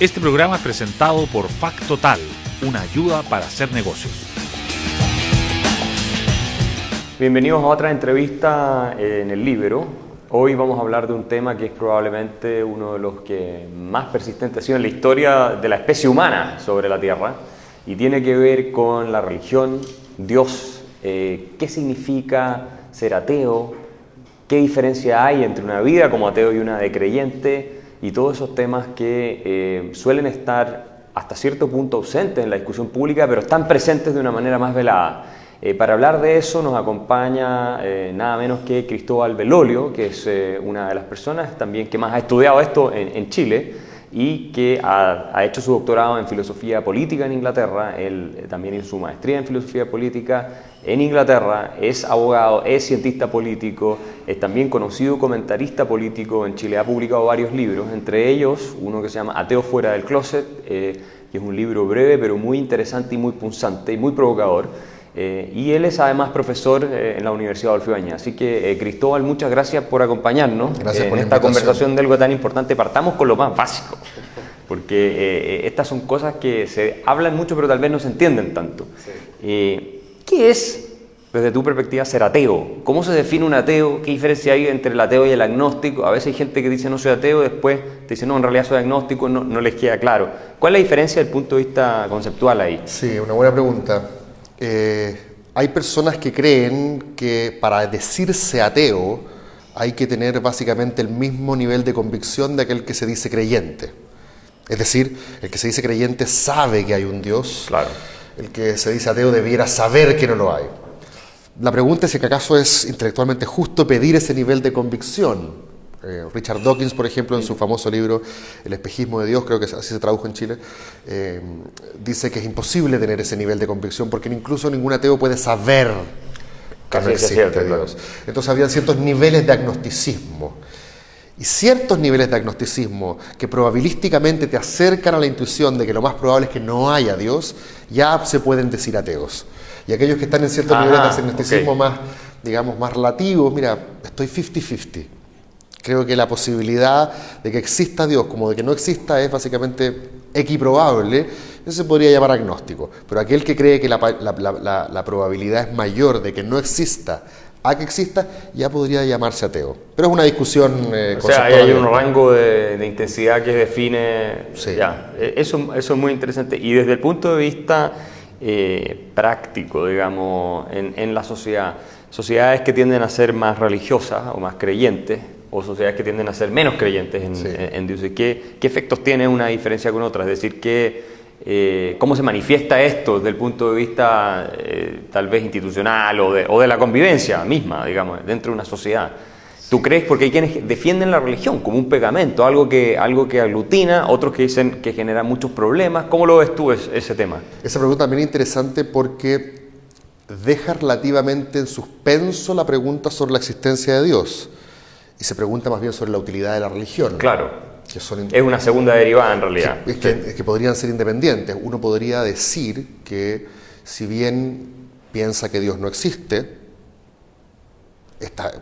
Este programa es presentado por Factotal, una ayuda para hacer negocios. Bienvenidos a otra entrevista en el Libero. Hoy vamos a hablar de un tema que es probablemente uno de los que más persistentes ha sido en la historia de la especie humana sobre la Tierra, y tiene que ver con la religión, Dios, qué significa ser ateo, qué diferencia hay entre una vida como ateo y una de creyente, y todos esos temas que suelen estar hasta cierto punto ausentes en la discusión pública, pero están presentes de una manera más velada. Para hablar de eso nos acompaña nada menos que Cristóbal Belolio, que es una de las personas también que más ha estudiado esto en Chile y que ha hecho su doctorado en filosofía política en Inglaterra. Él también hizo su maestría en filosofía política en Inglaterra, es abogado, es cientista político, es también conocido comentarista político en Chile, ha publicado varios libros, entre ellos uno que se llama Ateo fuera del closet, que es un libro breve pero muy interesante y muy punzante y muy provocador. Y él es además profesor en la Universidad Adolfo Ibáñez. Así que Cristóbal, muchas gracias por acompañarnos en esta conversación de algo tan importante. Partamos con lo más básico, porque estas son cosas que se hablan mucho pero tal vez no se entienden tanto. Sí. ¿Qué es, desde tu perspectiva, ser ateo? ¿Cómo se define un ateo? ¿Qué diferencia hay entre el ateo y el agnóstico? A veces hay gente que dice no soy ateo, después te dice no, en realidad soy agnóstico, no les queda claro. ¿Cuál es la diferencia desde el punto de vista conceptual ahí? Sí, una buena pregunta. Hay personas que creen que para decirse ateo hay que tener básicamente el mismo nivel de convicción de aquel que se dice creyente. Es decir, el que se dice creyente sabe que hay un Dios. Claro. El que se dice ateo debiera saber que no lo hay. La pregunta es si acaso es intelectualmente justo pedir ese nivel de convicción. Richard Dawkins, por ejemplo, en su famoso libro El espejismo de Dios, creo que así se tradujo en Chile, dice que es imposible tener ese nivel de convicción porque incluso ningún ateo puede saber que no existe Dios. Entonces había ciertos niveles de agnosticismo. Y ciertos niveles de agnosticismo que probabilísticamente te acercan a la intuición de que lo más probable es que no haya Dios, ya se pueden decir ateos. Y aquellos que están en ciertos niveles de agnosticismo más, digamos, más relativos, mira, estoy 50-50. Creo que la posibilidad de que exista Dios como de que no exista es básicamente equiprobable. Eso se podría llamar agnóstico. Pero aquel que cree que la probabilidad es mayor de que no exista a que exista, ya podría llamarse ateo. Pero es una discusión conceptual. O sea, hay un rango de intensidad que define... Sí. Ya, eso es muy interesante. Y desde el punto de vista práctico, digamos, en la sociedad, sociedades que tienden a ser más religiosas o más creyentes, o sociedades que tienden a ser menos creyentes en Dios, ¿qué efectos tiene una diferencia con otra? Es decir, ¿cómo se manifiesta esto desde el punto de vista tal vez institucional o de la convivencia misma, digamos, dentro de una sociedad? ¿Tú crees? Porque hay quienes defienden la religión como un pegamento, algo que aglutina, otros que dicen que genera muchos problemas. ¿Cómo lo ves tú ese tema? Esa pregunta también es interesante porque deja relativamente en suspenso la pregunta sobre la existencia de Dios y se pregunta más bien sobre la utilidad de la religión. Claro. Que son es una segunda derivada en realidad. Que podrían ser independientes. Uno podría decir que si bien piensa que Dios no existe,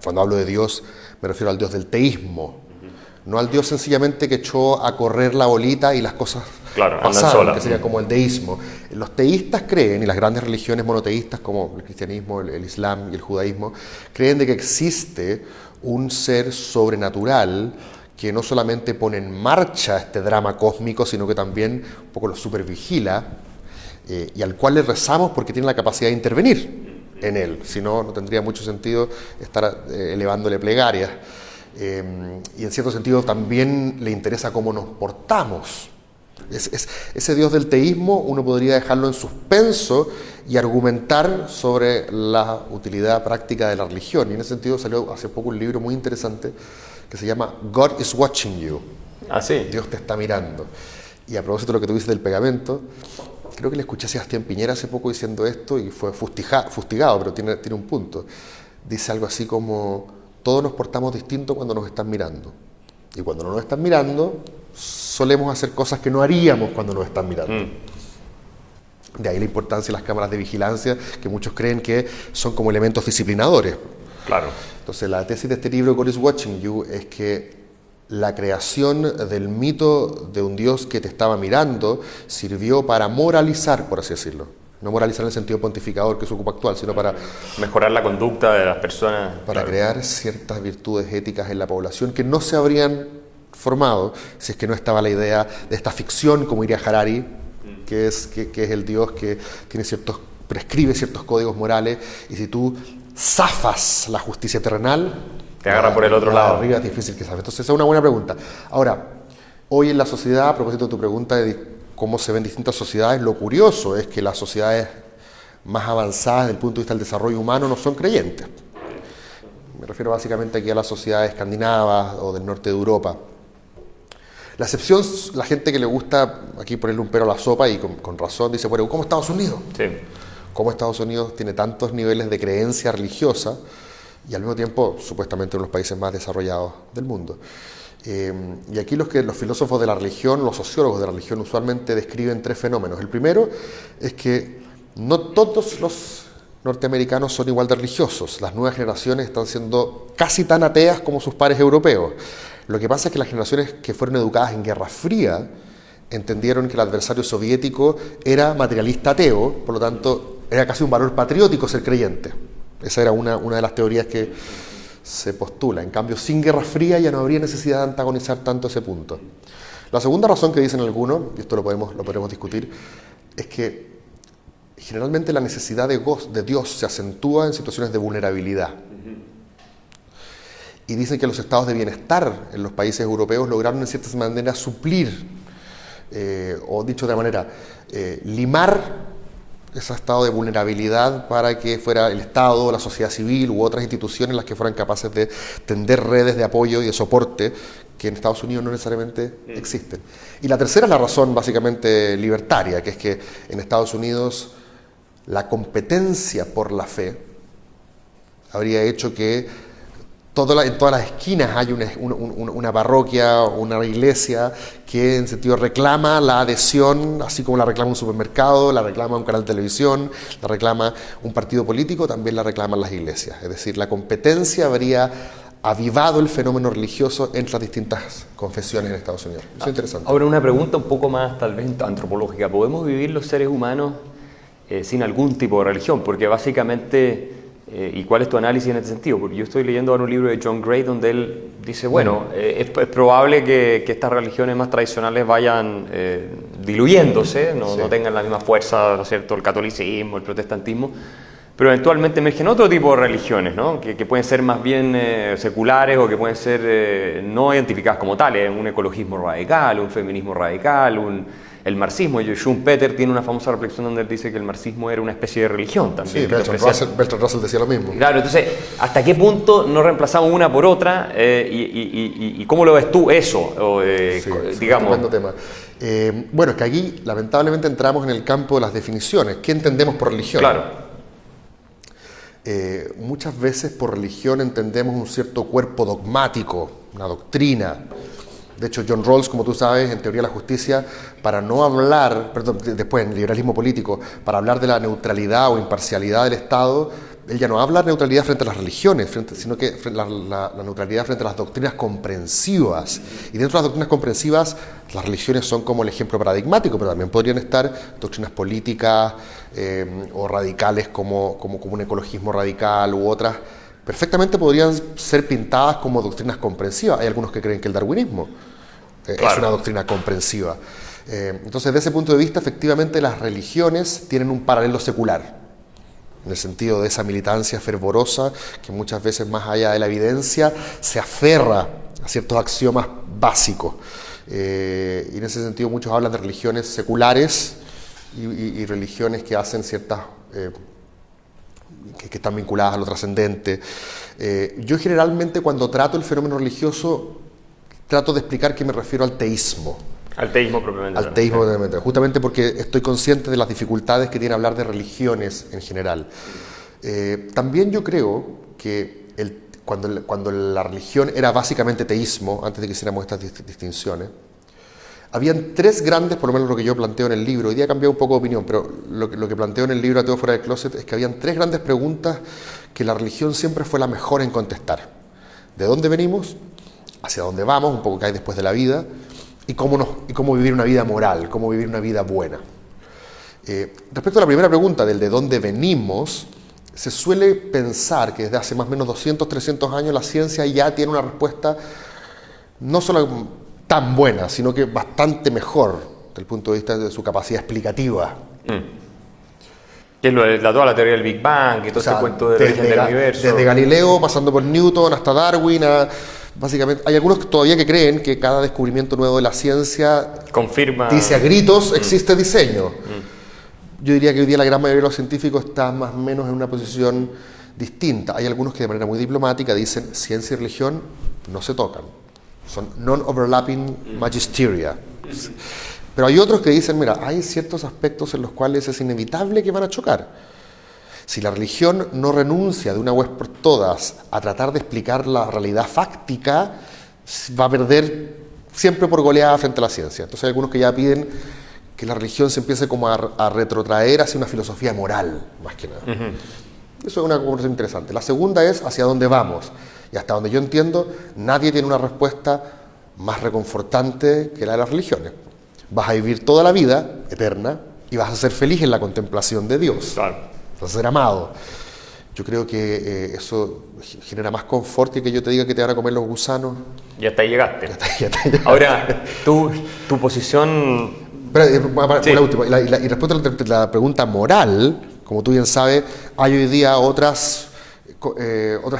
cuando hablo de Dios me refiero al Dios del teísmo, no al Dios sencillamente que echó a correr la bolita y las cosas pasaron, que sería como el deísmo. Los teístas creen, y las grandes religiones monoteístas como el cristianismo, el islam y el judaísmo, creen de que existe un ser sobrenatural que no solamente pone en marcha este drama cósmico, sino que también un poco lo supervigila y al cual le rezamos porque tiene la capacidad de intervenir en él. Si no, no tendría mucho sentido estar elevándole plegarias. Y en cierto sentido también le interesa cómo nos portamos. Ese Dios del teísmo uno podría dejarlo en suspenso y argumentar sobre la utilidad práctica de la religión. Y en ese sentido salió hace poco un libro muy interesante que se llama God is Watching You. Ah, sí. Dios te está mirando. Y a propósito de lo que tú dices del pegamento, creo que le escuché a Sebastián Piñera hace poco diciendo esto y fue fustigado, pero tiene un punto. Dice algo así como: todos nos portamos distinto cuando nos están mirando. Y cuando no nos están mirando, solemos hacer cosas que no haríamos cuando nos están mirando. De ahí la importancia de las cámaras de vigilancia, que muchos creen que son como elementos disciplinadores. Claro. Entonces la tesis de este libro, God is Watching You, es que la creación del mito de un Dios que te estaba mirando sirvió para moralizar, por así decirlo. No moralizar en el sentido pontificador que se ocupa actual, sino para mejorar la conducta de las personas. Para crear ciertas virtudes éticas en la población que no se habrían formado si es que no estaba la idea de esta ficción, como diría Harari, que es el Dios que prescribe ciertos códigos morales, y si tú zafas la justicia terrenal, te agarra por el otro lado. Arriba es difícil que zafes. Entonces, esa es una buena pregunta. Ahora, hoy en la sociedad, a propósito de tu pregunta de cómo se ven distintas sociedades, lo curioso es que las sociedades más avanzadas desde el punto de vista del desarrollo humano no son creyentes. Me refiero básicamente aquí a las sociedades escandinavas o del norte de Europa. La excepción, la gente que le gusta aquí ponerle un pero a la sopa y con razón dice, bueno, ¿cómo Estados Unidos? Sí. ¿Cómo Estados Unidos tiene tantos niveles de creencia religiosa y al mismo tiempo supuestamente uno de los países más desarrollados del mundo? Y aquí los filósofos de la religión, los sociólogos de la religión usualmente describen tres fenómenos. El primero es que no todos los norteamericanos son igual de religiosos. Las nuevas generaciones están siendo casi tan ateas como sus pares europeos. Lo que pasa es que las generaciones que fueron educadas en Guerra Fría entendieron que el adversario soviético era materialista ateo, por lo tanto era casi un valor patriótico ser creyente. Esa era una de las teorías que se postula. En cambio, sin Guerra Fría ya no habría necesidad de antagonizar tanto ese punto. La segunda razón que dicen algunos, y esto lo podemos discutir, es que generalmente la necesidad de Dios se acentúa en situaciones de vulnerabilidad. Y dicen que los estados de bienestar en los países europeos lograron en cierta manera suplir, o dicho de otra manera, limar ese estado de vulnerabilidad para que fuera el Estado, la sociedad civil u otras instituciones las que fueran capaces de tender redes de apoyo y de soporte que en Estados Unidos no necesariamente existen. Y la tercera es la razón básicamente libertaria, que es que en Estados Unidos la competencia por la fe habría hecho que en todas las esquinas hay una parroquia, una iglesia que en sentido reclama la adhesión, así como la reclama un supermercado, la reclama un canal de televisión, la reclama un partido político, también la reclaman las iglesias. Es decir, la competencia habría avivado el fenómeno religioso entre las distintas confesiones en Estados Unidos. Eso es interesante. Ahora una pregunta un poco más tal vez antropológica. ¿Podemos vivir los seres humanos sin algún tipo de religión? Porque básicamente... ¿Y cuál es tu análisis en este sentido? Porque yo estoy leyendo ahora un libro de John Gray donde él dice, bueno, es probable que estas religiones más tradicionales vayan diluyéndose, no tengan la misma fuerza, ¿no es cierto?, el catolicismo, el protestantismo, pero eventualmente emergen otro tipo de religiones, ¿no?, que pueden ser más bien seculares o que pueden ser no identificadas como tales, un ecologismo radical, un feminismo radical, el marxismo. Schumpeter tiene una famosa reflexión donde él dice que el marxismo era una especie de religión también. Sí, Bertrand Russell decía lo mismo. Claro, entonces, ¿hasta qué punto no reemplazamos una por otra? ¿Y cómo lo ves tú eso? Digamos. Es un tema. Bueno, es que aquí lamentablemente entramos en el campo de las definiciones. ¿Qué entendemos por religión? Claro. Muchas veces por religión entendemos un cierto cuerpo dogmático, una doctrina. De hecho, John Rawls, como tú sabes, en Teoría de la Justicia, después en el liberalismo político, para hablar de la neutralidad o imparcialidad del Estado, él ya no habla de neutralidad frente a las religiones, sino que la neutralidad frente a las doctrinas comprensivas. Y dentro de las doctrinas comprensivas, las religiones son como el ejemplo paradigmático, pero también podrían estar doctrinas políticas o radicales como un ecologismo radical u otras. Perfectamente podrían ser pintadas como doctrinas comprensivas. Hay algunos que creen que el darwinismo es una doctrina comprensiva. Entonces, desde ese punto de vista, efectivamente, las religiones tienen un paralelo secular, en el sentido de esa militancia fervorosa que muchas veces, más allá de la evidencia, se aferra a ciertos axiomas básicos. Y en ese sentido, muchos hablan de religiones seculares y religiones que hacen ciertas... que están vinculadas a lo trascendente. Yo generalmente cuando trato el fenómeno religioso trato de explicar que me refiero al teísmo. Al teísmo propiamente. Al teísmo propiamente, justamente porque estoy consciente de las dificultades que tiene hablar de religiones en general. También yo creo que cuando la religión era básicamente teísmo, antes de que hiciéramos estas distinciones, habían tres grandes, por lo menos lo que yo planteo en el libro, hoy día he cambiado un poco de opinión, pero lo que planteo en el libro Ateo fuera del closet es que habían tres grandes preguntas que la religión siempre fue la mejor en contestar. ¿De dónde venimos? hacia dónde vamos, un poco qué hay después de la vida, y cómo vivir una vida moral, cómo vivir una vida buena. Respecto a la primera pregunta del de dónde venimos, se suele pensar que desde hace más o menos 200, 300 años la ciencia ya tiene una respuesta no solo tan buena, sino que bastante mejor desde el punto de vista de su capacidad explicativa. Que es toda la teoría del Big Bang, y todo ese cuento del origen del universo. Desde Galileo, pasando por Newton, hasta Darwin, básicamente, hay algunos todavía que creen que cada descubrimiento nuevo de la ciencia confirma, dice a gritos, existe diseño. Yo diría que hoy día la gran mayoría de los científicos está más o menos en una posición distinta. Hay algunos que de manera muy diplomática dicen ciencia y religión no se tocan. Son non-overlapping magisteria. Pero hay otros que dicen, mira, hay ciertos aspectos en los cuales es inevitable que van a chocar. Si la religión no renuncia de una vez por todas a tratar de explicar la realidad fáctica, va a perder siempre por goleada frente a la ciencia. Entonces hay algunos que ya piden que la religión se empiece como a retrotraer hacia una filosofía moral, más que nada. Eso es una conversación interesante. La segunda es hacia dónde vamos. Y hasta donde yo entiendo, nadie tiene una respuesta más reconfortante que la de las religiones. Vas a vivir toda la vida eterna y vas a ser feliz en la contemplación de Dios. Claro. Vas a ser amado. Yo creo que eso genera más confort que yo te diga que te van a comer los gusanos. Ya hasta ahí llegaste. Ya está. Ahora, tu posición... Pero, Sí. la última, y respecto a la pregunta moral, como tú bien sabes, hay hoy día otras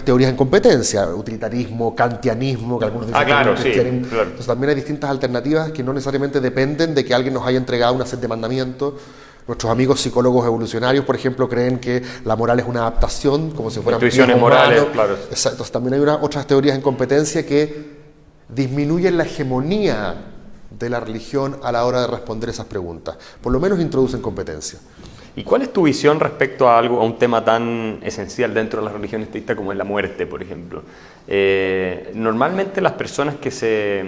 teorías en competencia, utilitarismo, kantianismo, que algunos dicen claro, que sí, cristianismo. claro. Entonces también hay distintas alternativas que no necesariamente dependen de que alguien nos haya entregado una set de mandamientos. Nuestros amigos psicólogos evolucionarios, por ejemplo, creen que la moral es una adaptación, como si fueran intuiciones pies morales, humanos. claro. Exacto. Entonces también hay otras teorías en competencia que disminuyen la hegemonía de la religión a la hora de responder esas preguntas. Por lo menos introducen competencia. ¿Y cuál es tu visión respecto a un tema tan esencial dentro de las religiones teístas como es la muerte, por ejemplo? Normalmente las personas que se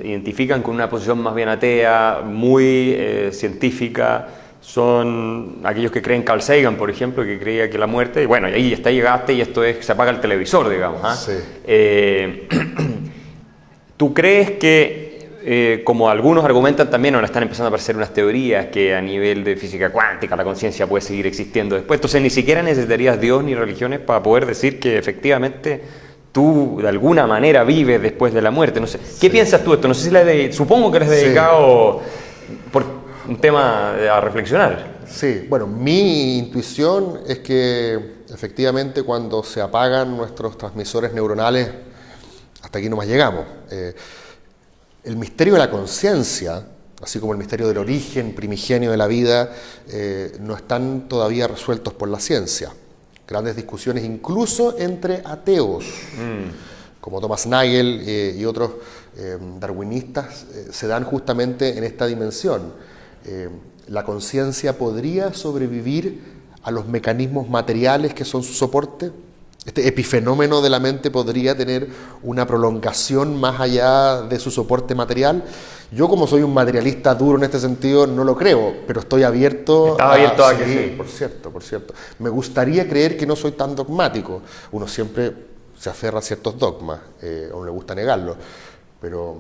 identifican con una posición más bien atea, muy científica, son aquellos que creen Carl Sagan, por ejemplo, que creía que la muerte, y bueno, ahí está, llegaste y esto es, se apaga el televisor, digamos. Sí. ¿Tú crees que como algunos argumentan también, ahora están empezando a aparecer unas teorías que a nivel de física cuántica la conciencia puede seguir existiendo después, entonces ni siquiera necesitarías Dios ni religiones para poder decir que efectivamente tú de alguna manera vives después de la muerte? No sé, ¿qué piensas tú de esto? No sé si supongo que eres dedicado por un tema a reflexionar. Sí, bueno, mi intuición es que efectivamente cuando se apagan nuestros transmisores neuronales, hasta aquí nomás llegamos. El misterio de la conciencia, así como el misterio del origen primigenio de la vida, no están todavía resueltos por la ciencia. Grandes discusiones incluso entre ateos, como Thomas Nagel y otros darwinistas, se dan justamente en esta dimensión. La conciencia podría sobrevivir a los mecanismos materiales que son su soporte. Este epifenómeno de la mente podría tener una prolongación más allá de su soporte material. Yo, como soy un materialista duro en este sentido, no lo creo, pero estoy abierto. ¿Estás abierto a que sí? sí? Por cierto. Me gustaría creer que no soy tan dogmático. Uno siempre se aferra a ciertos dogmas, a uno le gusta negarlo, pero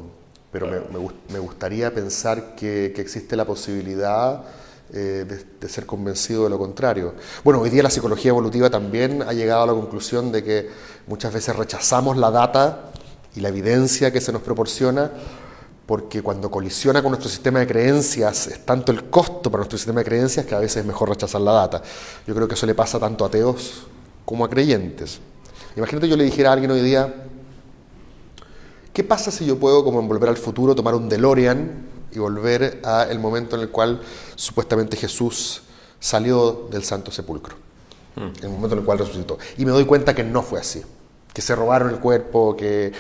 me gustaría pensar que existe la posibilidad de ser convencido de lo contrario. Bueno, hoy día la psicología evolutiva también ha llegado a la conclusión de que muchas veces rechazamos la data y la evidencia que se nos proporciona porque cuando colisiona con nuestro sistema de creencias es tanto el costo para nuestro sistema de creencias que a veces es mejor rechazar la data. Yo creo que eso le pasa tanto a ateos como a creyentes. Imagínate yo le dijera a alguien hoy día, ¿qué pasa si yo puedo, como en Volver al Futuro, tomar un DeLorean y volver al momento en el cual supuestamente Jesús salió del Santo Sepulcro, el momento en el cual resucitó? Y me doy cuenta que no fue así, que se robaron el cuerpo, que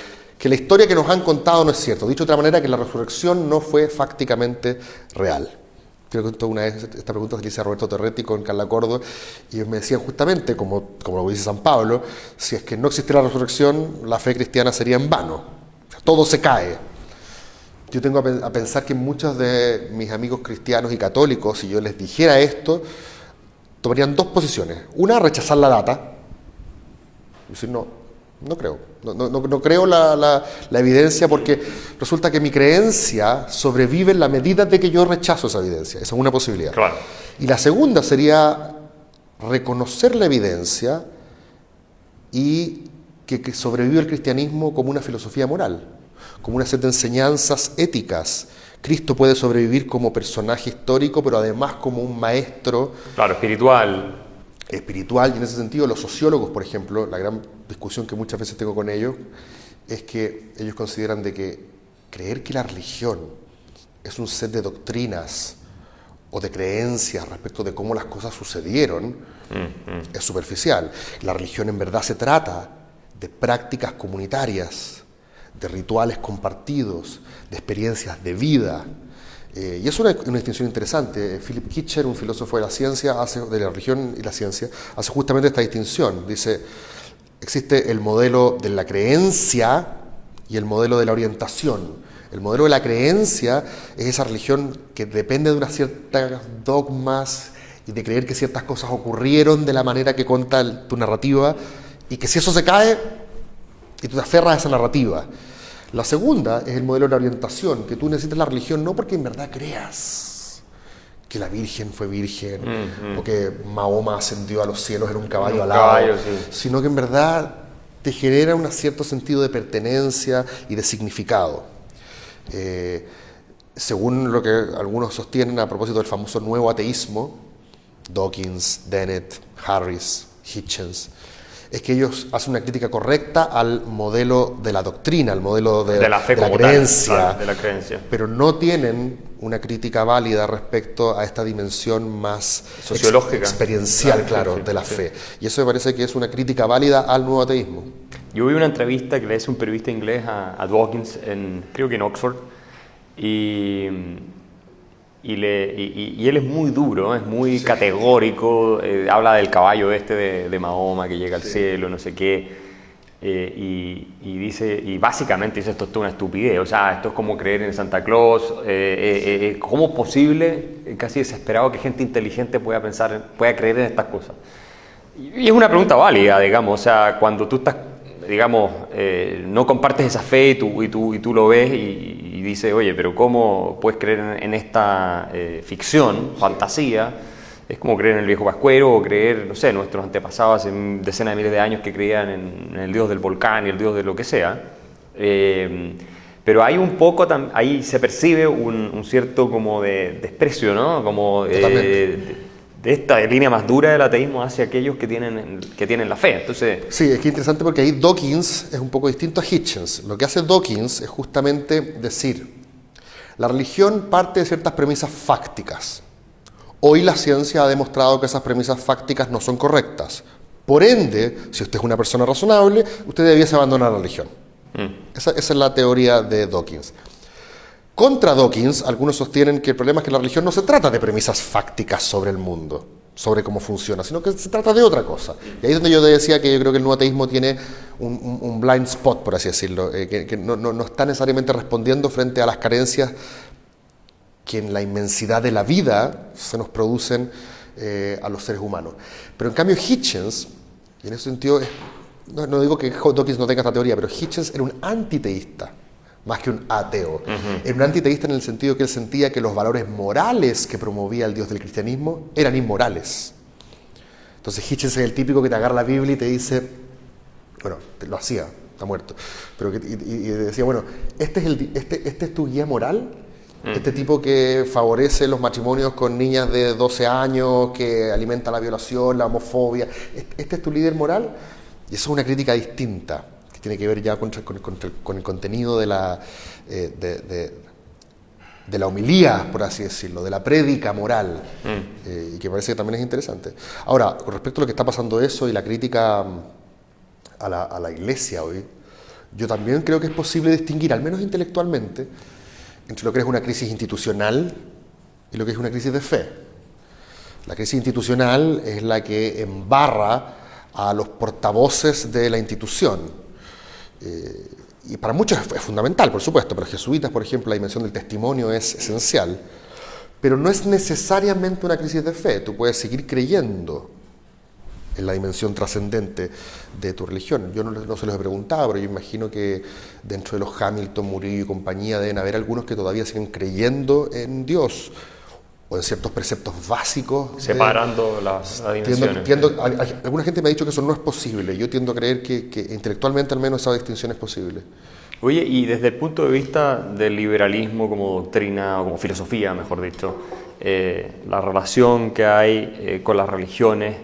la historia que nos han contado no es cierto. Dicho de otra manera, que la resurrección no fue fácticamente real. Creo que una vez esta pregunta se le hice a Roberto Terretti con Carla Cordo y me decían justamente, como lo dice San Pablo, si es que no existiera la resurrección, la fe cristiana sería en vano. O sea, todo se cae. Yo tengo a pensar que muchos de mis amigos cristianos y católicos, si yo les dijera esto, tomarían dos posiciones. Una, rechazar la data. Decir, no, No creo. No creo la evidencia porque resulta que mi creencia sobrevive en la medida de que yo rechazo esa evidencia. Esa es una posibilidad. Claro. Y la segunda sería reconocer la evidencia y que sobrevive el cristianismo como una filosofía moral, como una set de enseñanzas éticas. Cristo puede sobrevivir como personaje histórico, pero además como un maestro. Claro, espiritual. Espiritual, y en ese sentido los sociólogos, por ejemplo, la gran discusión que muchas veces tengo con ellos es que ellos consideran de que creer que la religión es un set de doctrinas o de creencias respecto de cómo las cosas sucedieron es superficial. La religión en verdad se trata de prácticas comunitarias, de rituales compartidos, de experiencias de vida. Y es una distinción interesante. Philip Kitcher, un filósofo de la ciencia, de la religión y la ciencia, hace justamente esta distinción. Dice, existe el modelo de la creencia y el modelo de la orientación. El modelo de la creencia es esa religión que depende de unas ciertas dogmas y de creer que ciertas cosas ocurrieron de la manera que cuenta tu narrativa, y que si eso se cae, y tú te aferras a esa narrativa. La segunda es el modelo de la orientación, que tú necesitas la religión no porque en verdad creas que la Virgen fue virgen, o que Mahoma ascendió a los cielos en un caballo alado, sí. sino que en verdad te genera un cierto sentido de pertenencia y de significado. Según lo que algunos sostienen a propósito del famoso nuevo ateísmo, Dawkins, Dennett, Harris, Hitchens, es que ellos hacen una crítica correcta al modelo de la doctrina, al modelo de la fe, de la como creencia, tal, claro, de la creencia, pero no tienen una crítica válida respecto a esta dimensión más sociológica, experiencial, sí, de la sí. fe. Y eso me parece que es una crítica válida al nuevo ateísmo. Yo vi una entrevista que le hizo un periodista inglés a Dawkins, creo que en Oxford, y él es muy duro, es muy categórico, habla del caballo de Mahoma que llega al cielo, no sé qué, y dice, y básicamente dice, esto es una estupidez, o sea, esto es como creer en Santa Claus, ¿cómo es posible, casi desesperado, que gente inteligente pueda creer en estas cosas? Y es una pregunta válida, digamos, o sea, cuando tú estás, digamos, no compartes esa fe y tú lo ves y dices, oye, pero ¿cómo puedes creer en esta ficción, fantasía? Es como creer en el viejo Pascuero o creer, no sé, nuestros antepasados hace decenas de miles de años que creían en el dios del volcán y el dios de lo que sea. Pero hay un poco, ahí se percibe un cierto como de desprecio, ¿no? Como de esta línea más dura del ateísmo hacia aquellos que tienen la fe. Entonces, sí, es que interesante porque ahí Dawkins es un poco distinto a Hitchens. Lo que hace Dawkins es justamente decir, la religión parte de ciertas premisas fácticas. Hoy la ciencia ha demostrado que esas premisas fácticas no son correctas. Por ende, si usted es una persona razonable, usted debiese abandonar la religión. Esa es la teoría de Dawkins. Contra Dawkins, algunos sostienen que el problema es que la religión no se trata de premisas fácticas sobre el mundo, sobre cómo funciona, sino que se trata de otra cosa. Y ahí es donde yo decía que yo creo que el nuevo ateísmo tiene un blind spot, por así decirlo, que no está necesariamente respondiendo frente a las carencias que en la inmensidad de la vida se nos producen a los seres humanos. Pero en cambio Hitchens, y en ese sentido, no digo que Dawkins no tenga esta teoría, pero Hitchens era un antiteísta, más que un ateo. Era un antiteísta en el sentido que él sentía que los valores morales que promovía el Dios del cristianismo eran inmorales. Entonces Hitchens es el típico que te agarra la Biblia y te dice, bueno, lo hacía, está muerto, pero y decía, bueno, este es tu guía moral, este tipo que favorece los matrimonios con niñas de 12 años, que alimenta la violación, la homofobia, este es tu líder moral. Y eso es una crítica distinta, que tiene que ver ya con el contenido de la homilía, por así decirlo, de la prédica moral, y que parece que también es interesante. Ahora, con respecto a lo que está pasando eso y la crítica a la iglesia hoy, yo también creo que es posible distinguir, al menos intelectualmente, entre lo que es una crisis institucional y lo que es una crisis de fe. La crisis institucional es la que embarra a los portavoces de la institución. Y para muchos es fundamental, por supuesto. Para los jesuitas, por ejemplo, la dimensión del testimonio es esencial. Pero no es necesariamente una crisis de fe. Tú puedes seguir creyendo en la dimensión trascendente de tu religión. Yo no se los he preguntado, pero yo imagino que dentro de los Hamilton, Murillo y compañía deben haber algunos que todavía siguen creyendo en Dios o en ciertos preceptos básicos. Separando las dimensiones. Alguna gente me ha dicho que eso no es posible. Yo tiendo a creer que intelectualmente al menos esa distinción es posible. Oye, y desde el punto de vista del liberalismo como doctrina, o como filosofía, mejor dicho, la relación que hay con las religiones,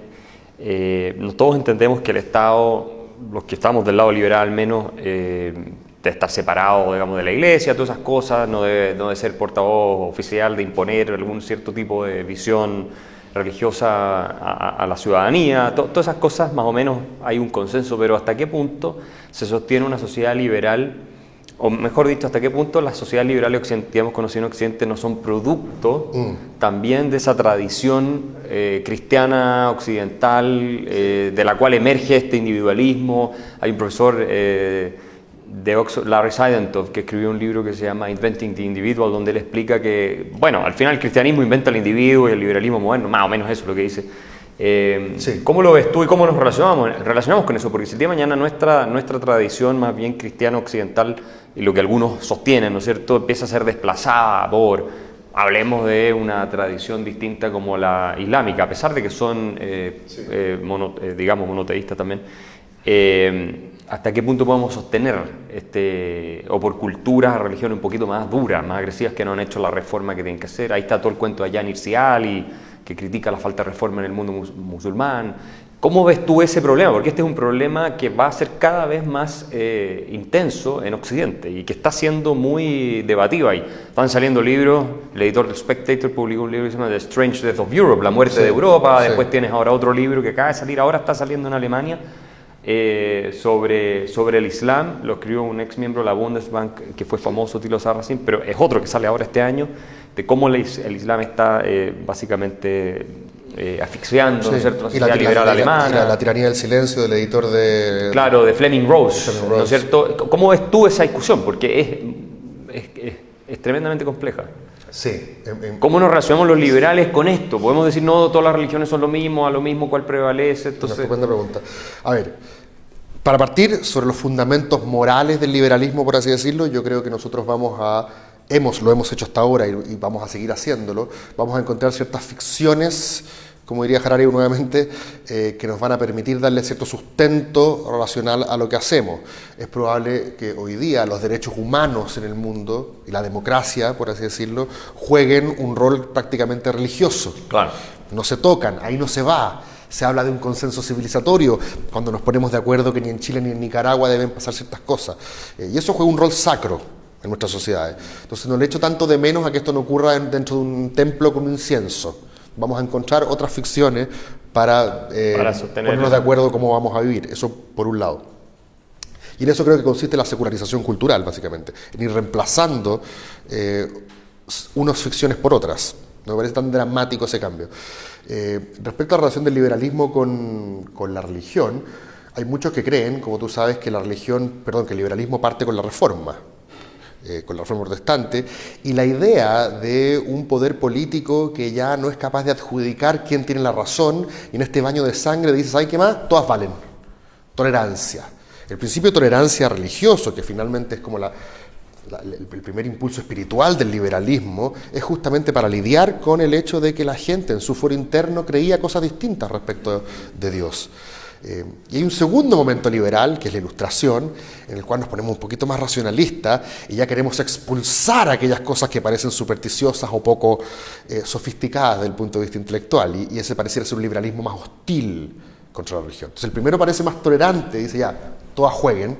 todos entendemos que el Estado, los que estamos del lado liberal al menos, debe estar separado, digamos, de la Iglesia, todas esas cosas, no debe ser portavoz oficial de imponer algún cierto tipo de visión religiosa a la ciudadanía, todas esas cosas más o menos hay un consenso, pero ¿hasta qué punto se sostiene una sociedad liberal? O mejor dicho, ¿hasta qué punto las sociedades liberales que hemos conocido en Occidente no son producto también de esa tradición cristiana occidental de la cual emerge este individualismo? Hay un profesor de Oxford, Larry Sidentoft, que escribió un libro que se llama Inventing the Individual, donde él explica que, bueno, al final el cristianismo inventa el individuo y el liberalismo moderno, más o menos eso es lo que dice. Sí. ¿Cómo lo ves tú y cómo nos relacionamos con eso? Porque si el día de mañana nuestra tradición más bien cristiano-occidental y lo que algunos sostienen, ¿no es cierto?, empieza a ser desplazada por, hablemos de una tradición distinta como la islámica, a pesar de que son, digamos, monoteístas también, ¿hasta qué punto podemos sostener, o por culturas, religiones un poquito más duras, más agresivas, que no han hecho la reforma que tienen que hacer? Ahí está todo el cuento de Yanir Siali, que critica la falta de reforma en el mundo musulmán. ¿Cómo ves tú ese problema? Porque este es un problema que va a ser cada vez más intenso en Occidente y que está siendo muy debatido ahí. Están saliendo libros, el editor del Spectator publicó un libro que se llama The Strange Death of Europe, la muerte de Europa. Después tienes ahora otro libro que acaba de salir, ahora está saliendo en Alemania, sobre el Islam. Lo escribió un ex miembro de la Bundesbank que fue famoso, Thilo Sarrazin, pero es otro que sale ahora este año, de cómo el Islam está básicamente asfixiando, ¿no es cierto?, la sociedad liberal alemana. La tiranía del silencio del editor de... Claro, de Fleming Rose, ¿no es cierto? ¿Cómo ves tú esa discusión? Porque es tremendamente compleja. Sí. ¿Cómo nos relacionamos los liberales con esto? Podemos decir, no, todas las religiones son lo mismo, a lo mismo cuál prevalece. Entonces... Una estupenda pregunta. A ver, para partir sobre los fundamentos morales del liberalismo, por así decirlo, yo creo que nosotros lo hemos hecho hasta ahora y vamos a seguir haciéndolo. Vamos a encontrar ciertas ficciones, como diría Harari nuevamente, que nos van a permitir darle cierto sustento relacional a lo que hacemos. Es probable que hoy día los derechos humanos en el mundo y la democracia, por así decirlo, jueguen un rol prácticamente religioso. Claro. No se tocan, ahí no se va. Se habla de un consenso civilizatorio, cuando nos ponemos de acuerdo que ni en Chile ni en Nicaragua deben pasar ciertas cosas. Y eso juega un rol sacro en nuestras sociedades. Entonces no le echo tanto de menos a que esto no ocurra dentro de un templo con incienso. Vamos a encontrar otras ficciones para ponernos de acuerdo cómo vamos a vivir. Eso por un lado. Y en eso creo que consiste la secularización cultural, básicamente. En ir reemplazando unas ficciones por otras. No me parece tan dramático ese cambio. Respecto a la relación del liberalismo con la religión, hay muchos que creen, como tú sabes, que el liberalismo parte con la reforma protestante, y la idea de un poder político que ya no es capaz de adjudicar quién tiene la razón, y en este baño de sangre dice, ¿sabes qué más? Todas valen. Tolerancia. El principio de tolerancia religioso, que finalmente es como el primer impulso espiritual del liberalismo, es justamente para lidiar con el hecho de que la gente en su foro interno creía cosas distintas respecto de Dios. Y hay un segundo momento liberal, que es la Ilustración, en el cual nos ponemos un poquito más racionalistas y ya queremos expulsar aquellas cosas que parecen supersticiosas o poco sofisticadas desde el punto de vista intelectual, y ese pareciera ser un liberalismo más hostil contra la religión. Entonces el primero parece más tolerante, dice ya, todas jueguen,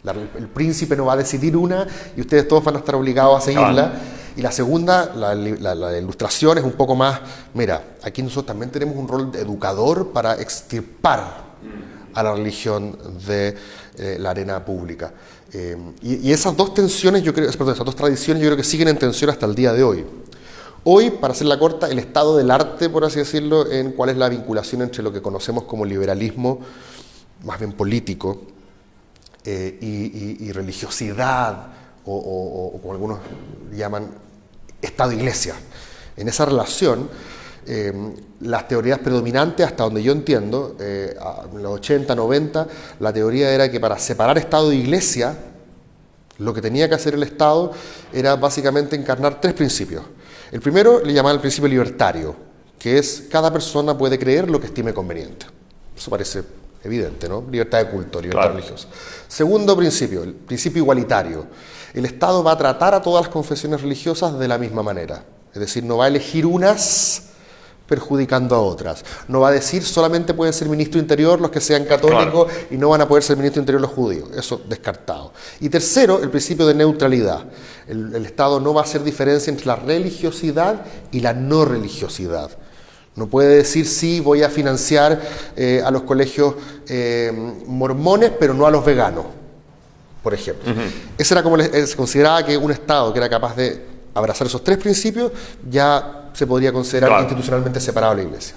el príncipe no va a decidir una y ustedes todos van a estar obligados a seguirla. Y la segunda, la Ilustración, es un poco más, mira, aquí nosotros también tenemos un rol de educador para extirpar a la religión de la arena pública. Y esas dos tensiones, esas dos tradiciones, yo creo que siguen en tensión hasta el día de hoy. Hoy, para hacerla corta, el estado del arte, por así decirlo, en cuál es la vinculación entre lo que conocemos como liberalismo, más bien político, y religiosidad, o como algunos llaman, Estado-Iglesia. En esa relación, las teorías predominantes, hasta donde yo entiendo, en los 80, 90, la teoría era que para separar Estado e Iglesia, lo que tenía que hacer el Estado era básicamente encarnar 3 principios. El primero le llamaban el principio libertario, que es cada persona puede creer lo que estime conveniente. Eso parece evidente, ¿no? Libertad de culto, libertad religiosa. Segundo principio, el principio igualitario. El Estado va a tratar a todas las confesiones religiosas de la misma manera. Es decir, no va a elegir unas perjudicando a otras. No va a decir solamente pueden ser ministro interior los que sean católicos y no van a poder ser ministro interior los judíos. Eso descartado. Y tercero, el principio de neutralidad. El Estado no va a hacer diferencia entre la religiosidad y la no religiosidad. No puede decir sí, voy a financiar a los colegios mormones, pero no a los veganos, por ejemplo. Ese era como se consideraba que un Estado que era capaz de abrazar esos 3 principios ya se podría considerar institucionalmente separado de la Iglesia.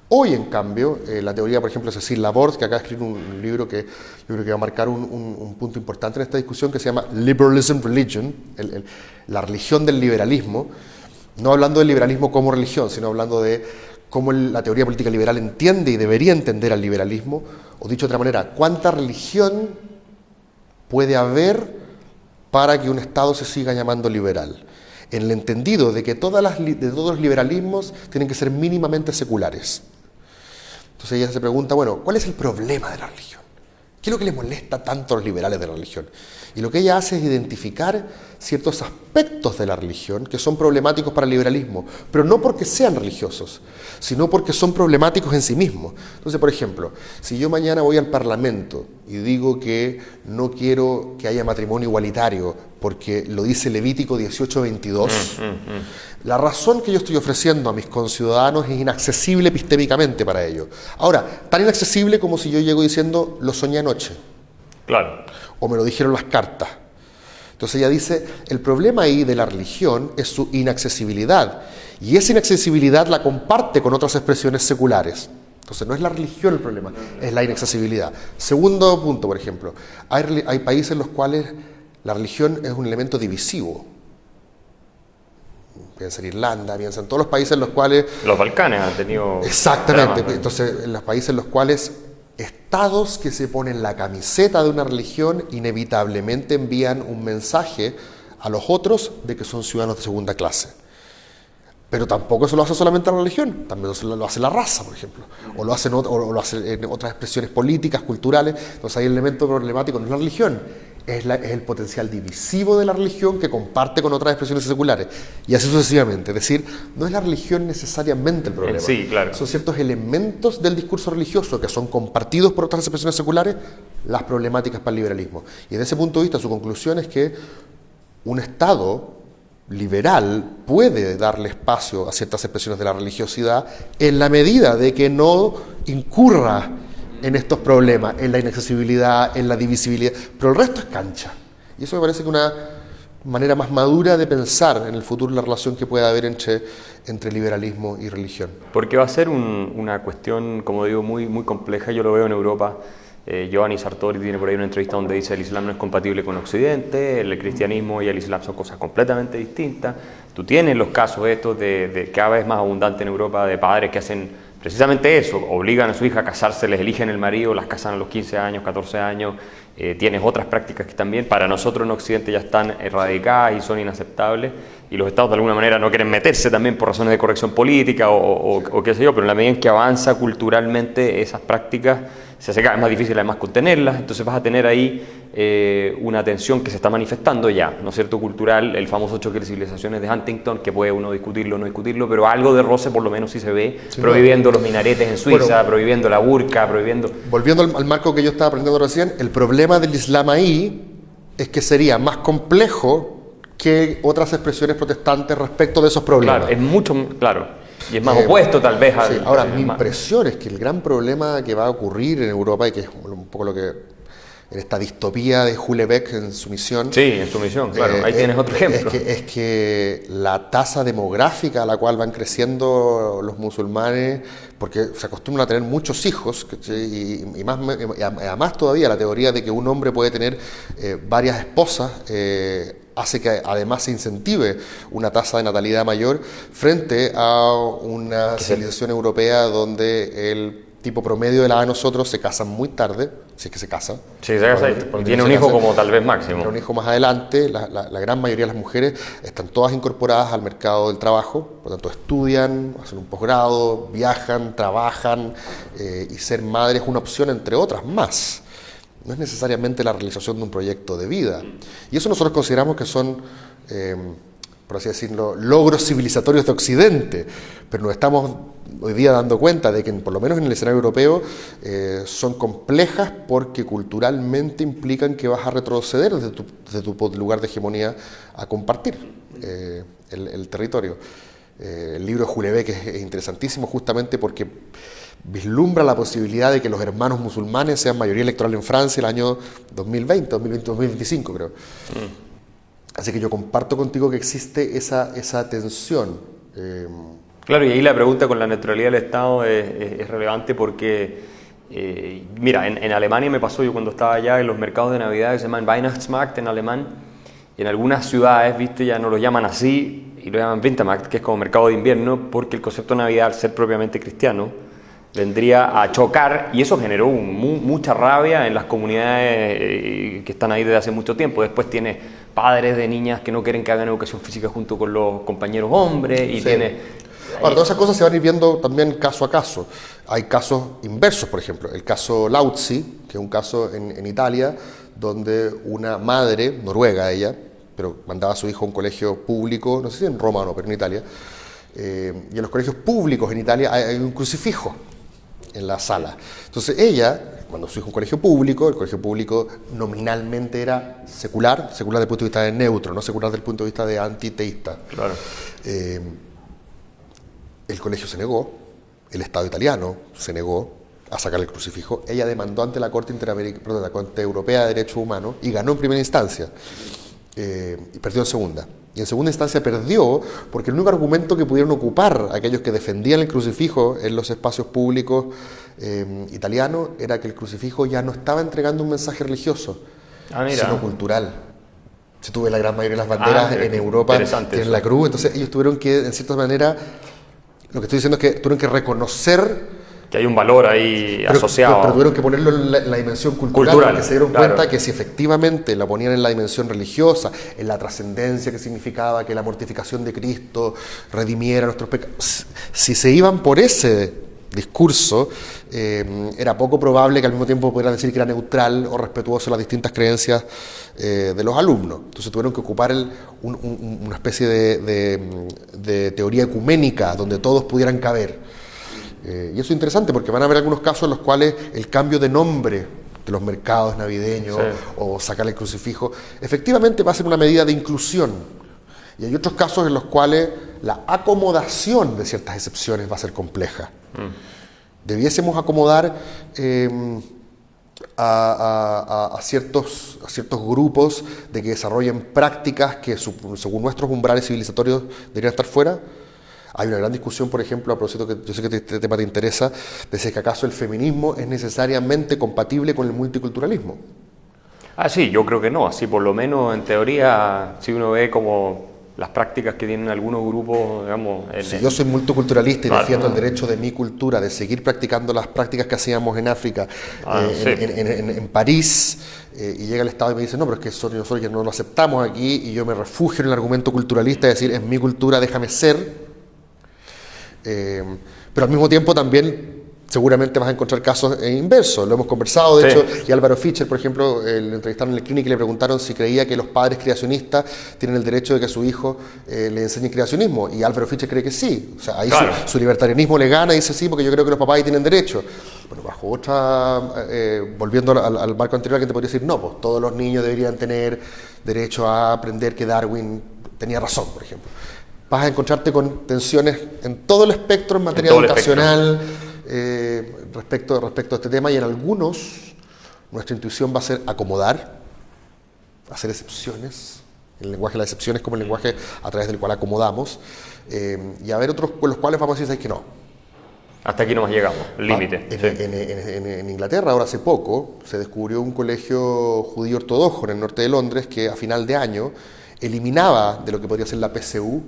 Hoy, en cambio, la teoría, por ejemplo, de Cecil Laborde, que acá escribe un libro que yo creo que va a marcar un punto importante en esta discusión, que se llama Liberalism Religion, la religión del liberalismo, no hablando del liberalismo como religión, sino hablando de cómo la teoría política liberal entiende y debería entender al liberalismo, o dicho de otra manera, cuánta religión puede haber para que un Estado se siga llamando liberal, en el entendido de que todos los liberalismos tienen que ser mínimamente seculares. Entonces ella se pregunta, bueno, ¿cuál es el problema de la religión? ¿Qué es lo que les molesta tanto a los liberales de la religión? Y lo que ella hace es identificar ciertos aspectos de la religión que son problemáticos para el liberalismo, pero no porque sean religiosos, sino porque son problemáticos en sí mismos. Entonces, por ejemplo, si yo mañana voy al Parlamento y digo que no quiero que haya matrimonio igualitario porque lo dice Levítico 18:22, la razón que yo estoy ofreciendo a mis conciudadanos es inaccesible epistémicamente para ellos. Ahora, tan inaccesible como si yo llego diciendo, lo soñé anoche. Claro. O me lo dijeron las cartas. Entonces ella dice, el problema ahí de la religión es su inaccesibilidad. Y esa inaccesibilidad la comparte con otras expresiones seculares. Entonces no es la religión el problema, es la inaccesibilidad. Segundo punto, por ejemplo, hay países en los cuales la religión es un elemento divisivo. Piensa en Irlanda, piensa en todos los países en los cuales... Los Balcanes han tenido... Exactamente. dramas, ¿no? Entonces, en los países en los cuales estados que se ponen la camiseta de una religión inevitablemente envían un mensaje a los otros de que son ciudadanos de segunda clase. Pero tampoco se lo hace solamente la religión, también lo hace la raza, por ejemplo, o lo hace en otras expresiones políticas, culturales. Entonces hay el elemento problemático, no es la religión, es el potencial divisivo de la religión que comparte con otras expresiones seculares, y así sucesivamente. Es decir, no es la religión necesariamente el problema, sí, claro. Son ciertos elementos del discurso religioso que son compartidos por otras expresiones seculares, las problemáticas para el liberalismo. Y desde ese punto de vista su conclusión es que un Estado liberal puede darle espacio a ciertas expresiones de la religiosidad en la medida de que no incurra en estos problemas, en la inaccesibilidad, en la divisibilidad, pero el resto es cancha. Y eso me parece que una manera más madura de pensar en el futuro la relación que pueda haber entre liberalismo y religión. Porque va a ser una cuestión, como digo, muy, muy compleja. Yo lo veo en Europa. Giovanni Sartori tiene por ahí una entrevista donde dice el Islam no es compatible con Occidente, el cristianismo y el Islam son cosas completamente distintas. Tú tienes los casos estos de cada vez más abundante en Europa de padres que hacen precisamente eso, obligan a su hija a casarse, les eligen el marido, las casan a los 15 años, 14 años. Tienes otras prácticas que también para nosotros en Occidente ya están erradicadas y son inaceptables, y los estados de alguna manera no quieren meterse también por razones de corrección política o qué sé yo, pero en la medida en que avanza culturalmente esas prácticas se hace cada vez más difícil además contenerlas. Entonces vas a tener ahí una tensión que se está manifestando ya, ¿no es cierto?, cultural, el famoso choque de civilizaciones de Huntington, que puede uno discutirlo o no discutirlo, pero algo de roce por lo menos sí se ve, sí, prohibiendo los minaretes en Suiza, prohibiendo la burka, prohibiendo... Volviendo al marco que yo estaba aprendiendo recién, el problema del Islam ahí es que sería más complejo que otras expresiones protestantes respecto de esos problemas. Claro, es mucho, claro. Y es más opuesto tal vez al... Sí. Ahora, mi impresión es que el gran problema que va a ocurrir en Europa, y que es un poco lo que en esta distopía de Houellebecq en su misión... Sí, en su misión, claro, ahí tienes otro ejemplo. Es que la tasa demográfica a la cual van creciendo los musulmanes, porque se acostumbran a tener muchos hijos, y además todavía la teoría de que un hombre puede tener varias esposas, hace que además se incentive una tasa de natalidad mayor frente a una civilización europea donde el tipo promedio de la edad de nosotros se casan muy tarde, si es que se casa. Sí, se casa y tiene un hijo como tal vez máximo. Tiene un hijo más adelante. La gran mayoría de las mujeres están todas incorporadas al mercado del trabajo, por lo tanto estudian, hacen un posgrado, viajan, trabajan, y ser madre es una opción entre otras más. No es necesariamente la realización de un proyecto de vida. Y eso nosotros consideramos que son, por así decirlo, logros civilizatorios de Occidente, pero nos estamos hoy día dando cuenta de que, por lo menos en el escenario europeo, son complejas porque culturalmente implican que vas a retroceder desde tu lugar de hegemonía a compartir el territorio. El libro de Houellebecq es interesantísimo justamente porque vislumbra la posibilidad de que los hermanos musulmanes sean mayoría electoral en Francia el año 2025, creo. Así que yo comparto contigo que existe esa tensión. Claro, y ahí la pregunta con la neutralidad del Estado es relevante porque, mira, en Alemania me pasó, yo cuando estaba allá en los mercados de Navidad que se llaman Weihnachtsmarkt en alemán, y en algunas ciudades, viste, ya no lo llaman así, y lo llaman Wintermarkt, que es como mercado de invierno, porque el concepto de Navidad, al ser propiamente cristiano, vendría a chocar, y eso generó mucha rabia en las comunidades que están ahí desde hace mucho tiempo. Después tiene padres de niñas que no quieren que hagan educación física junto con los compañeros hombres, y sí. tiene... Ahora, todas esas cosas se van a ir viendo también caso a caso. Hay casos inversos, por ejemplo, el caso Lautzi, que es un caso en Italia, donde una madre, noruega ella, pero mandaba a su hijo a un colegio público, no sé si en Roma o no, pero en Italia, y en los colegios públicos en Italia hay un crucifijo en la sala. Entonces ella, cuando su hijo un colegio público, el colegio público nominalmente era secular desde el punto de vista de neutro, no secular desde el punto de vista de antiteísta. Claro. El colegio se negó, el Estado italiano se negó a sacar el crucifijo. Ella demandó ante la Corte la Corte Europea de Derechos Humanos y ganó en primera instancia, y perdió en segunda. Y en segunda instancia perdió porque el único argumento que pudieron ocupar aquellos que defendían el crucifijo en los espacios públicos italianos era que el crucifijo ya no estaba entregando un mensaje religioso, sino cultural. Si tú ves la gran mayoría de las banderas en Europa tienen la cruz, entonces ellos tuvieron que, en cierta manera, lo que estoy diciendo es que tuvieron que reconocer que hay un valor ahí asociado. Pero tuvieron que ponerlo en la dimensión cultural, porque se dieron cuenta que si efectivamente la ponían en la dimensión religiosa, en la trascendencia que significaba que la mortificación de Cristo redimiera nuestros pecados, si se iban por ese discurso, era poco probable que al mismo tiempo pudieran decir que era neutral o respetuoso de las distintas creencias de los alumnos. Entonces tuvieron que ocupar una especie de teoría ecuménica donde todos pudieran caber. Y eso es interesante porque van a haber algunos casos en los cuales el cambio de nombre de los mercados navideños o sacar el crucifijo efectivamente va a ser una medida de inclusión. Y hay otros casos en los cuales la acomodación de ciertas excepciones va a ser compleja. Debiésemos acomodar a ciertos grupos de que desarrollen prácticas que según nuestros umbrales civilizatorios deberían estar fuera. Hay una gran discusión, por ejemplo, a propósito que yo sé que este tema te interesa, de si acaso el feminismo es necesariamente compatible con el multiculturalismo. Sí, yo creo que no. Así por lo menos en teoría, si uno ve como las prácticas que tienen algunos grupos, digamos... Si yo soy multiculturalista y defiendo el derecho de mi cultura de seguir practicando las prácticas que hacíamos en África, en París, y llega el Estado y me dice, no, pero es que nosotros ya no lo aceptamos aquí, y yo me refugio en el argumento culturalista, es decir, es mi cultura, déjame ser. Pero al mismo tiempo también seguramente vas a encontrar casos inversos, lo hemos conversado de hecho, y Álvaro Fischer, por ejemplo, lo entrevistaron en el Clinic y le preguntaron si creía que los padres creacionistas tienen el derecho de que a su hijo le enseñen creacionismo, y Álvaro Fischer cree que sí, o sea, ahí su libertarianismo le gana y dice sí, porque yo creo que los papás ahí tienen derecho. Bueno, bajo otra, volviendo al marco anterior, que te podría decir, no, pues todos los niños deberían tener derecho a aprender que Darwin tenía razón, por ejemplo. Vas a encontrarte con tensiones en todo el espectro en materia educacional respecto a este tema, y en algunos nuestra intuición va a ser acomodar, hacer excepciones, el lenguaje de las excepciones como el lenguaje a través del cual acomodamos, y a ver otros con los cuales vamos a decir que no. Hasta aquí nomás llegamos, el límite. En Inglaterra, ahora hace poco, se descubrió un colegio judío ortodoxo en el norte de Londres que a final de año eliminaba de lo que podría ser la PSU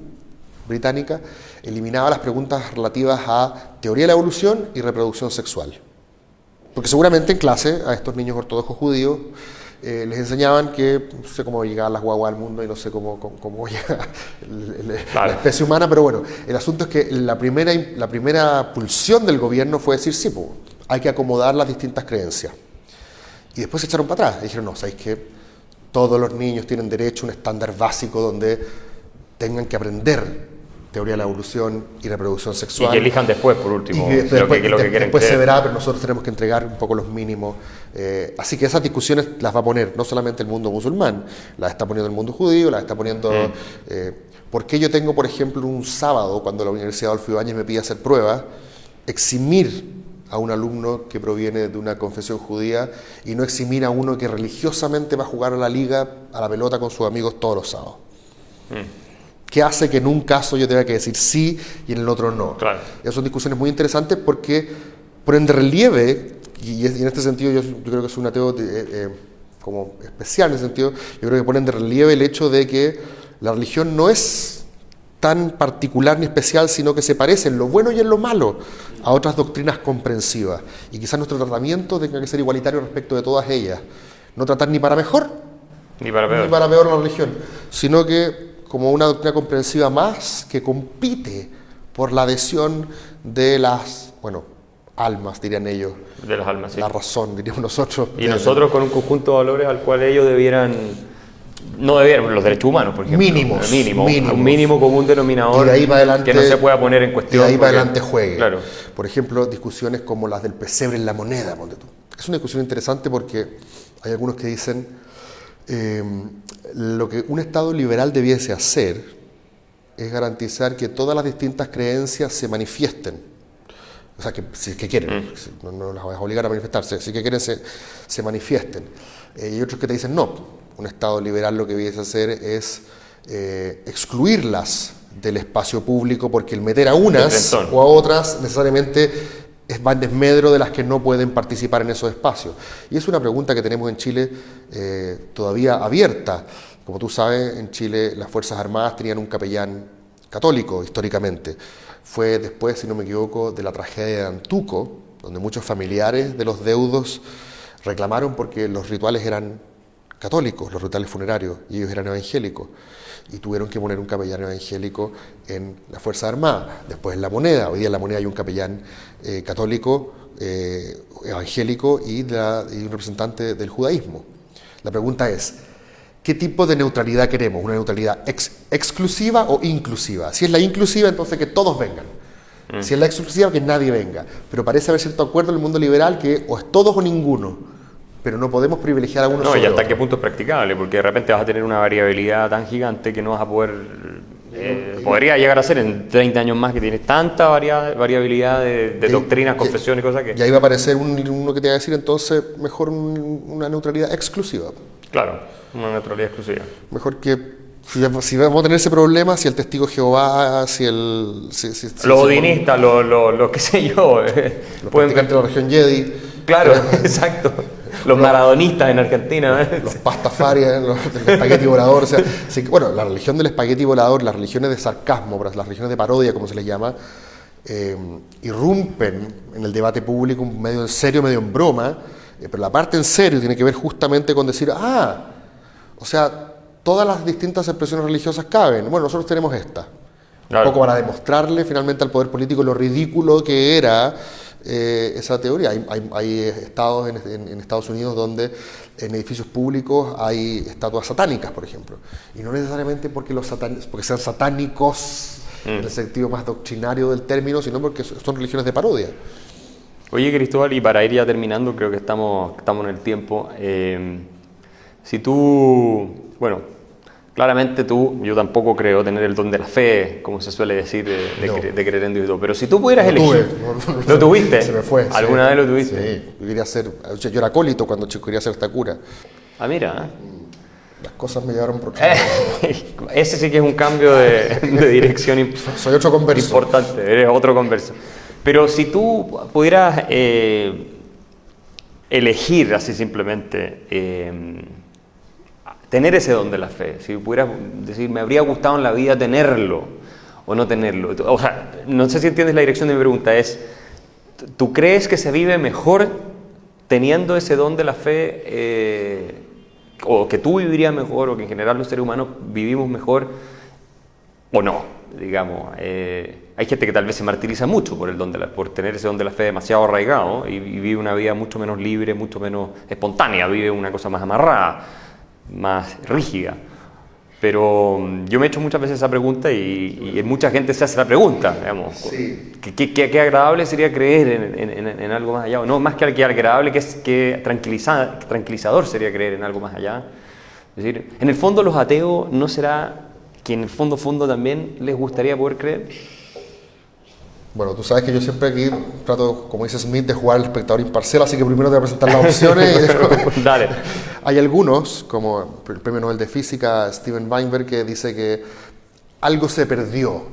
británica, eliminaba las preguntas relativas a teoría de la evolución y reproducción sexual. Porque seguramente en clase a estos niños ortodoxos judíos les enseñaban que no sé cómo llegaban las guaguas al mundo y no sé cómo llega la especie humana, pero bueno, el asunto es que la primera pulsión del gobierno fue decir, sí, pues, hay que acomodar las distintas creencias. Y después se echaron para atrás y dijeron, no, ¿sabéis qué? Todos los niños tienen derecho a un estándar básico donde tengan que aprender teoría de la evolución y reproducción sexual. Y que elijan después, por último, y lo que quieren después creer. se verá, pero nosotros tenemos que entregar un poco los mínimos. Así que esas discusiones las va a poner no solamente el mundo musulmán, las está poniendo el mundo judío, las está poniendo... ¿Por qué yo tengo, por ejemplo, un sábado, cuando la Universidad Adolfo Ibáñez me pide hacer pruebas, eximir a un alumno que proviene de una confesión judía y no eximir a uno que religiosamente va a jugar a la liga, a la pelota con sus amigos todos los sábados? ¿Qué hace que en un caso yo tenga que decir sí y en el otro no? Claro. Esas son discusiones muy interesantes porque ponen de relieve, y en este sentido yo creo que soy un ateo como especial en ese sentido, yo creo que ponen de relieve el hecho de que la religión no es tan particular ni especial, sino que se parece en lo bueno y en lo malo a otras doctrinas comprensivas. Y quizás nuestro tratamiento tenga que ser igualitario respecto de todas ellas. No tratar ni para mejor Ni para peor. ni para peor la religión, sino que como una doctrina comprensiva más que compite por la adhesión de las, almas, dirían ellos. De las almas, sí. La razón, diríamos nosotros. Y nosotros con un conjunto de valores al cual ellos no debieran, los derechos humanos, por ejemplo. Mínimos. Un mínimo común denominador Y de ahí para adelante, que no se pueda poner en Y cuestión. de ahí para adelante juegue. Claro. Por ejemplo, discusiones como las del pesebre en la moneda. Ponte tú. Es una discusión interesante porque hay algunos que dicen lo que un Estado liberal debiese hacer es garantizar que todas las distintas creencias se manifiesten. O sea, que si es que quieren, no las vas a obligar a manifestarse, si es que quieren se manifiesten. Y otros que te dicen no, un Estado liberal lo que debiese hacer es excluirlas del espacio público porque el meter a unas o a otras necesariamente va en desmedro de las que no pueden participar en esos espacios. Y es una pregunta que tenemos en Chile todavía abierta. Como tú sabes, en Chile las Fuerzas Armadas tenían un capellán católico históricamente. Fue después, si no me equivoco, de la tragedia de Antuco, donde muchos familiares de los deudos reclamaron porque los rituales eran católicos, los rituales funerarios, y ellos eran evangélicos. Y tuvieron que poner un capellán evangélico en la Fuerza Armada. Después en La Moneda, hoy día en La Moneda hay un capellán católico, evangélico y un representante del judaísmo. La pregunta es, ¿qué tipo de neutralidad queremos? ¿Una neutralidad exclusiva o inclusiva? Si es la inclusiva, entonces que todos vengan. Si es la exclusiva, que nadie venga. Pero parece haber cierto acuerdo en el mundo liberal que o es todos o ninguno. Pero no podemos privilegiar a uno solo. No, y hasta qué punto es practicable, porque de repente vas a tener una variabilidad tan gigante que no vas a poder... podría llegar a ser en 30 años más que tienes tanta variabilidad de doctrinas, confesiones y cosas que... Y ahí va a aparecer uno que te va a decir, entonces, mejor una neutralidad exclusiva. Claro, una neutralidad exclusiva. Mejor que... Si vamos a tener ese problema, si el testigo de Jehová, si el... los odinistas, los qué sé yo... los practicantes de la región Jedi. Claro, exacto. Los maradonistas en Argentina. Los pastafarias, el espagueti volador. O sea, la religión del espagueti volador, las religiones de sarcasmo, las religiones de parodia, como se les llama, irrumpen en el debate público medio en serio, medio en broma, pero la parte en serio tiene que ver justamente con decir, o sea, todas las distintas expresiones religiosas caben. Bueno, nosotros tenemos esta. Claro. Un poco para demostrarle finalmente al poder político lo ridículo que era esa teoría. Hay estados en Estados Unidos donde en edificios públicos hay estatuas satánicas, por ejemplo. Y no necesariamente porque sean satánicos en el sentido más doctrinario del término, sino porque son religiones de parodia. Oye, Cristóbal, y para ir ya terminando, creo que estamos en el tiempo. Si tú, claramente yo tampoco creo tener el don de la fe, como se suele decir, de creer en Dios y todo. Pero si tú pudieras elegir... ¿Lo tuviste? Se me fue. ¿Alguna vez lo tuviste? Sí. Yo era acólito cuando chico, quería hacer esta cura. Ah, mira. Las cosas me llevaron por... Ese sí que es un cambio de dirección Soy otro converso. Importante, eres otro converso. Pero si tú pudieras tener tener ese don de la fe. Si pudieras decir, me habría gustado en la vida tenerlo o no tenerlo. O sea, no sé si entiendes la dirección de mi pregunta. Es, ¿tú crees que se vive mejor teniendo ese don de la fe, o que tú vivirías mejor, o que en general los seres humanos vivimos mejor, o no? Digamos, hay gente que tal vez se martiriza mucho por tener ese don de la fe demasiado arraigado y vive una vida mucho menos libre, mucho menos espontánea, vive una cosa más amarrada, más rígida. Pero yo me he hecho muchas veces esa pregunta y mucha gente se hace la pregunta, digamos. Sí. ¿Qué agradable sería creer en algo más allá? O no, más que agradable, que tranquilizador sería creer en algo más allá. Es decir, en el fondo los ateos, ¿no será que en el fondo también les gustaría poder creer? Bueno, tú sabes que yo siempre aquí trato, como dice Smith, de jugar al espectador imparcial, así que primero te voy a presentar las opciones. Y después... Dale. Hay algunos, como el premio Nobel de Física, Steven Weinberg, que dice que algo se perdió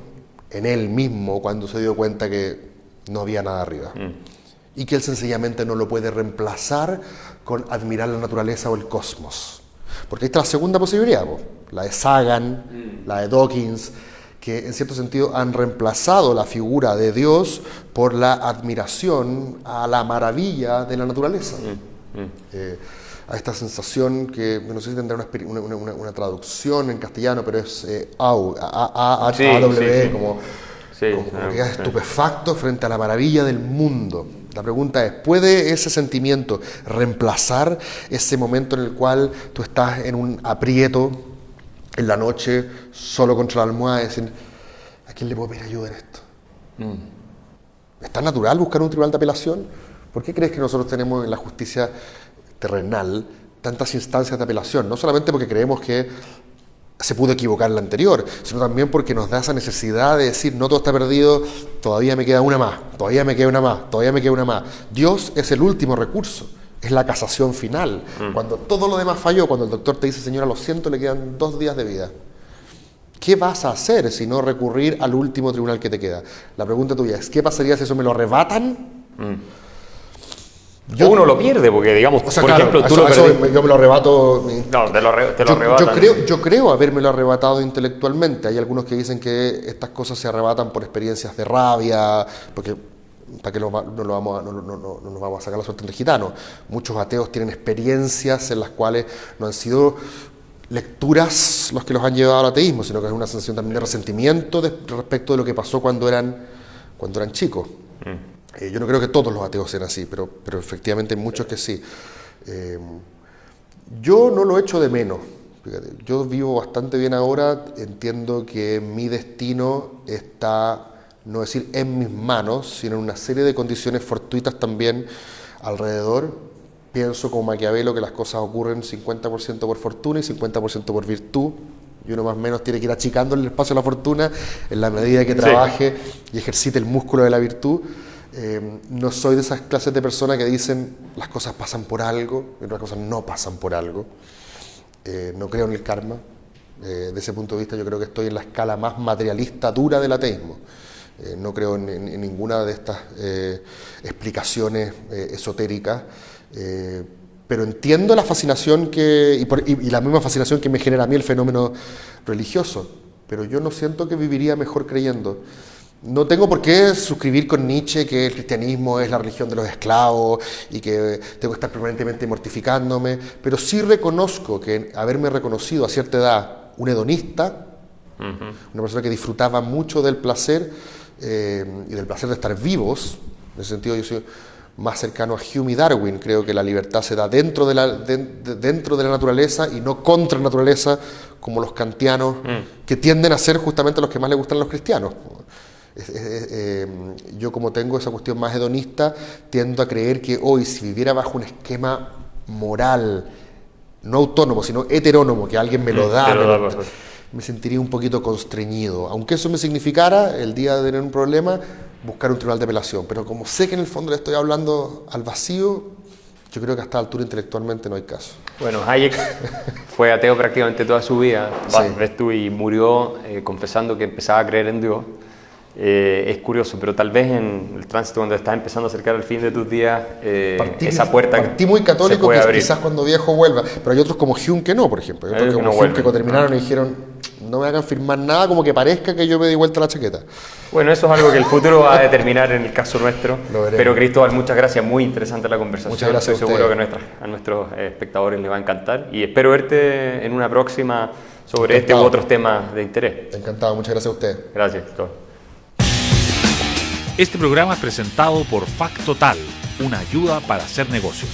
en él mismo cuando se dio cuenta que no había nada arriba. Y que él sencillamente no lo puede reemplazar con admirar la naturaleza o el cosmos. Porque ahí está la segunda posibilidad, la de Sagan, la de Dawkins, que en cierto sentido han reemplazado la figura de Dios por la admiración a la maravilla de la naturaleza. A esta sensación que, no sé si tendrá una traducción en castellano, pero es A-W, como que quedas estupefacto frente a la maravilla del mundo. La pregunta es, ¿puede ese sentimiento reemplazar ese momento en el cual tú estás en un aprieto, en la noche, solo contra la almohada, y decir, ¿a quién le puedo pedir ayuda en esto? ¿Es tan natural buscar un tribunal de apelación? ¿Por qué crees que nosotros tenemos en la justicia terrenal tantas instancias de apelación? No solamente porque creemos que se pudo equivocar en la anterior, sino también porque nos da esa necesidad de decir, no todo está perdido, todavía me queda una más, todavía me queda una más, todavía me queda una más. Dios es el último recurso. Es la casación final. Cuando todo lo demás falló, cuando el doctor te dice, señora, lo siento, le quedan 2 días de vida. ¿Qué vas a hacer si no recurrir al último tribunal que te queda? La pregunta tuya es, ¿qué pasaría si eso me lo arrebatan? Uno lo pierde, porque digamos, o sea, por claro, ejemplo, tú lo perdiste. yo me lo arrebato. No, te lo arrebatan. Yo creo habérmelo arrebatado intelectualmente. Hay algunos que dicen que estas cosas se arrebatan por experiencias de rabia, porque... ¿Para qué no nos vamos a sacar la suerte entre gitanos? Muchos ateos tienen experiencias en las cuales no han sido lecturas los que los han llevado al ateísmo, sino que es una sensación también de resentimiento respecto de lo que pasó cuando eran chicos. Yo no creo que todos los ateos sean así, pero efectivamente hay muchos que sí. Yo no lo echo de menos. Fíjate, yo vivo bastante bien ahora, entiendo que mi destino está... no decir en mis manos, sino en una serie de condiciones fortuitas también alrededor. Pienso como Maquiavelo que las cosas ocurren 50% por fortuna y 50% por virtud, y uno más o menos tiene que ir achicando el espacio a la fortuna en la medida que trabaje y ejercite el músculo de la virtud. No soy de esas clases de personas que dicen las cosas pasan por algo y otras cosas no pasan por algo. No creo en el karma. De ese punto de vista yo creo que estoy en la escala más materialista dura del ateísmo. No creo en ninguna de estas explicaciones esotéricas, pero entiendo la fascinación y la misma fascinación que me genera a mí el fenómeno religioso, pero yo no siento que viviría mejor creyendo. No tengo por qué suscribir con Nietzsche que el cristianismo es la religión de los esclavos y que tengo que estar permanentemente mortificándome, pero sí reconozco que haberme reconocido a cierta edad un hedonista, una persona que disfrutaba mucho del placer, y del placer de estar vivos. En ese sentido yo soy más cercano a Hume y Darwin. Creo que la libertad se da dentro de la naturaleza y no contra la naturaleza, como los kantianos, que tienden a ser justamente los que más les gustan a los cristianos. Yo, como tengo esa cuestión más hedonista, tiendo a creer que hoy, si viviera bajo un esquema moral, no autónomo, sino heterónomo, que alguien me lo da, me sentiría un poquito constreñido, aunque eso me significara, el día de tener un problema, buscar un tribunal de apelación. Pero como sé que en el fondo le estoy hablando al vacío, yo creo que a esta altura intelectualmente no hay caso. Bueno, Hayek fue ateo prácticamente toda su vida, Sí. ves tú, y murió confesando que empezaba a creer en Dios. Es curioso, pero tal vez en el tránsito, cuando estás empezando a acercar al fin de tus días, esa puerta partí muy católico, se puede que abrir. quizás cuando viejo vuelva, pero hay otros como Hume que no, por ejemplo. Hay otros Que como no Hume vuelven. que cuando terminaron y dijeron, no me hagan firmar nada, como que parezca que yo me di vuelta la chaqueta. Bueno, eso es algo que el futuro va a determinar en el caso nuestro. Lo veremos. Pero Cristóbal, muchas gracias, muy interesante la conversación. Muchas gracias Estoy a seguro ustedes. que a nuestros espectadores les va a encantar y espero verte en una próxima sobre este u Encantado. otros temas de interés. Encantado, muchas gracias a ustedes. Gracias, Cristóbal. Este programa es presentado por Factotal, una ayuda para hacer negocios.